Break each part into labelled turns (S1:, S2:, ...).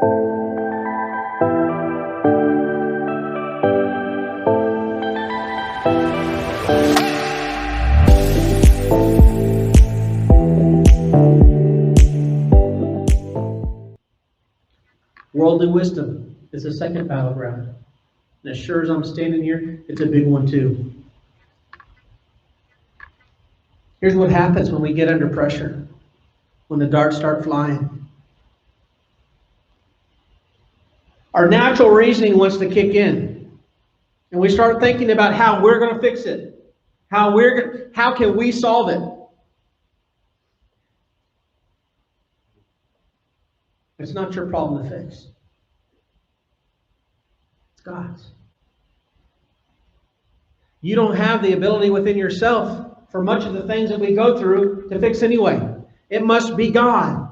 S1: Worldly wisdom is the second battleground. And as sure as I'm standing here, it's a big one too. Here's what happens when we get under pressure, when the darts start flying. Our natural reasoning wants to kick in. And we start thinking about how we're going to fix it. How can we solve it? It's not your problem to fix. It's God's. You don't have the ability within yourself for much of the things that we go through to fix anyway. It must be God.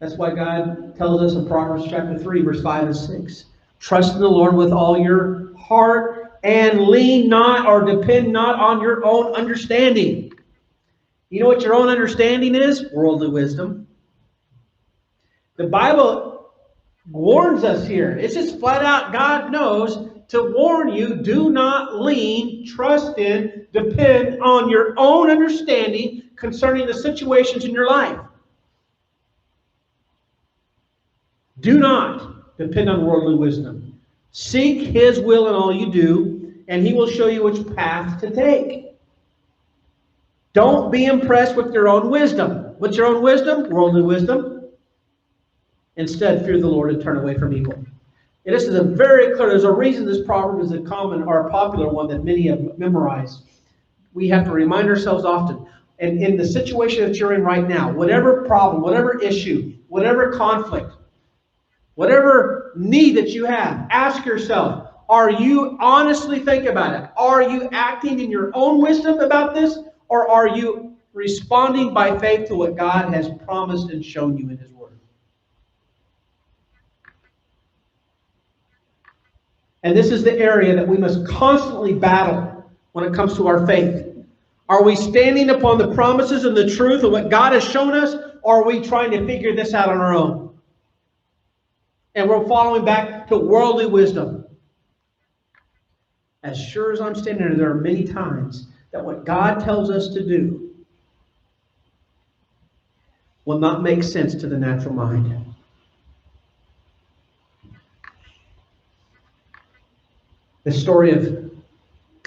S1: That's why God tells us in Proverbs chapter 3, verse 5 and 6. Trust in the Lord with all your heart and lean not or depend not on your own understanding. You know what your own understanding is? Worldly wisdom. The Bible warns us here. It's just flat out, God knows to warn you, do not lean, trust in, depend on your own understanding concerning the situations in your life. Do not depend on worldly wisdom. Seek His will in all you do, and He will show you which path to take. Don't be impressed with your own wisdom. What's your own wisdom? Worldly wisdom. Instead, fear the Lord and turn away from evil. And this is a very clear, there's a reason this proverb is a common or a popular one that many have memorized. We have to remind ourselves often. And in the situation that you're in right now, whatever problem, whatever issue, whatever conflict, whatever need that you have, ask yourself, are you honestly thinking about it? Are you acting in your own wisdom about this? Or are you responding by faith to what God has promised and shown you in His Word? And this is the area that we must constantly battle when it comes to our faith. Are we standing upon the promises and the truth of what God has shown us, or are we trying to figure this out on our own? And we're following back to worldly wisdom. As sure as I'm standing here, there are many times that what God tells us to do will not make sense to the natural mind. The story of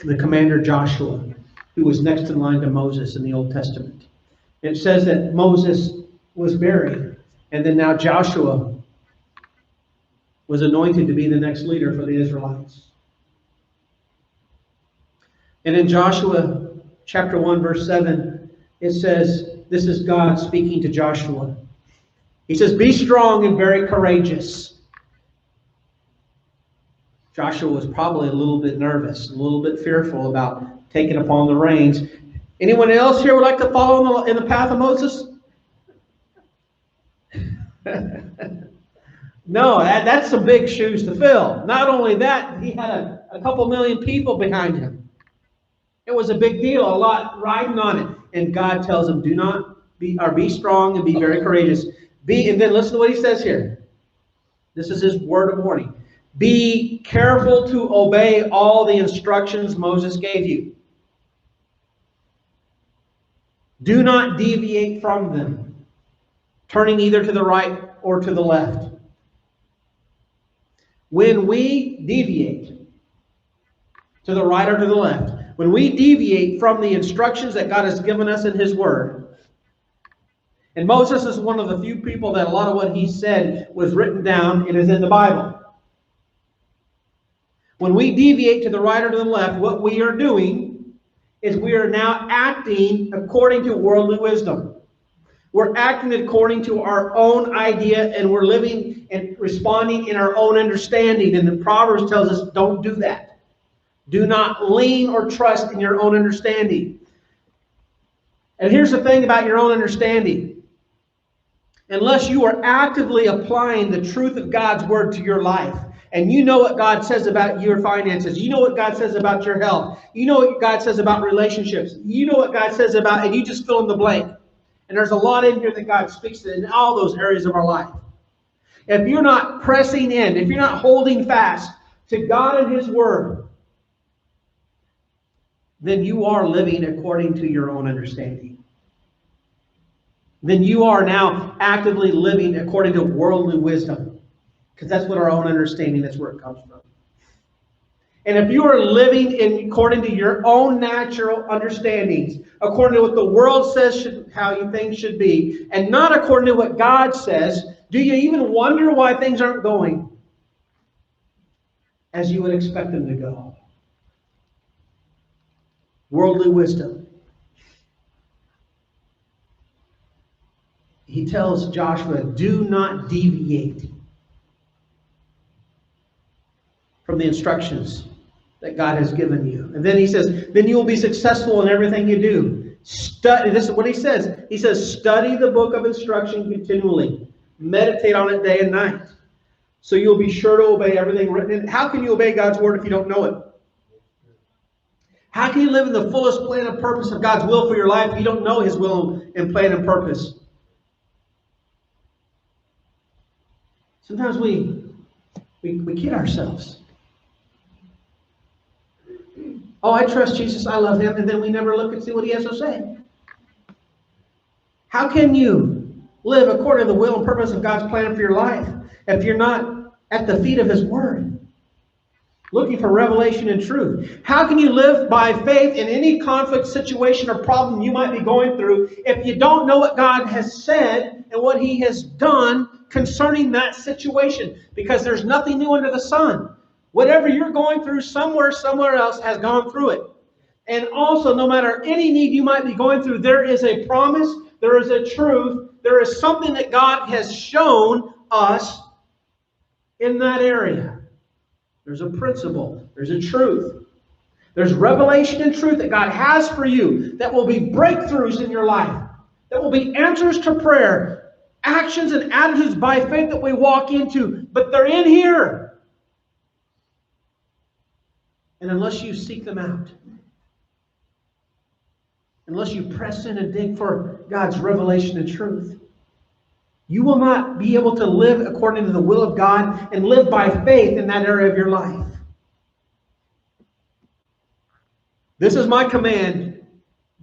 S1: the commander Joshua, who was next in line to Moses in the Old Testament. It says that Moses was buried, and then now Joshua was anointed to be the next leader for the Israelites. And in Joshua chapter 1, verse 7, it says, this is God speaking to Joshua. He says, be strong and very courageous. Joshua was probably a little bit nervous, a little bit fearful about taking upon the reins. Anyone else here would like to follow in the path of Moses? No, that's some big shoes to fill. Not only that, he had a couple million people behind him. It was a big deal, a lot riding on it. And God tells him, be strong and be very courageous. And then listen to what he says here. This is his word of warning. Be careful to obey all the instructions Moses gave you. Do not deviate from them, turning either to the right or to the left. When we deviate to the right or to the left, when we deviate from the instructions that God has given us in His Word, and Moses is one of the few people that a lot of what he said was written down, it is in the Bible. When we deviate to the right or to the left, what we are doing is we are now acting according to worldly wisdom. We're acting according to our own idea, and we're living and responding in our own understanding. And the Proverbs tells us, don't do that. Do not lean or trust in your own understanding. And here's the thing about your own understanding. Unless you are actively applying the truth of God's Word to your life, and you know what God says about your finances. You know what God says about your health. You know what God says about relationships. You know what God says about, and you just fill in the blank. And there's a lot in here that God speaks to in all those areas of our life. If you're not pressing in, if you're not holding fast to God and His Word, then you are living according to your own understanding. Then you are now actively living according to worldly wisdom. Because that's what our own understanding, that's where it comes from. And if you are living according to your own natural understandings, according to what the world says how things should be, and not according to what God says, do you even wonder why things aren't going as you would expect them to go? Worldly wisdom. He tells Joshua, do not deviate from the instructions that God has given you. And then he says, then you will be successful in everything you do. Study. This is what he says. He says, study the book of instruction continually. Meditate on it day and night. So you'll be sure to obey everything written in. How can you obey God's word if you don't know it? How can you live in the fullest plan and purpose of God's will for your life if you don't know His will and plan and purpose? Sometimes we kid ourselves. Oh, I trust Jesus, I love Him, and then we never look and see what He has to say. How can you live according to the will and purpose of God's plan for your life if you're not at the feet of His Word, looking for revelation and truth? How can you live by faith in any conflict, situation, or problem you might be going through if you don't know what God has said and what He has done concerning that situation? Because there's nothing new under the sun. Whatever you're going through, somewhere else has gone through it. And also, no matter any need you might be going through, there is a promise, there is a truth, there is something that God has shown us in that area. There's a principle, there's a truth. There's revelation and truth that God has for you that will be breakthroughs in your life, that will be answers to prayer, actions and attitudes by faith that we walk into, but they're in here. And unless you seek them out, unless you press in and dig for God's revelation and truth, you will not be able to live according to the will of God and live by faith in that area of your life. This is my command.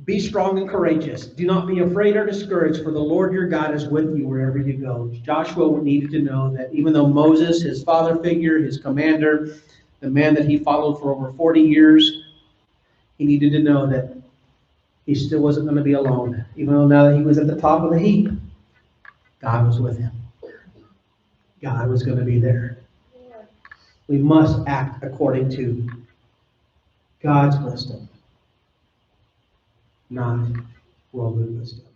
S1: Be strong and courageous. Do not be afraid or discouraged, for the Lord your God is with you wherever you go. Joshua needed to know that even though Moses, his father figure, his commander, the man that he followed for over 40 years, he needed to know that he still wasn't going to be alone. Even though now that he was at the top of the heap, God was with him. God was going to be there. We must act according to God's wisdom, not worldly wisdom.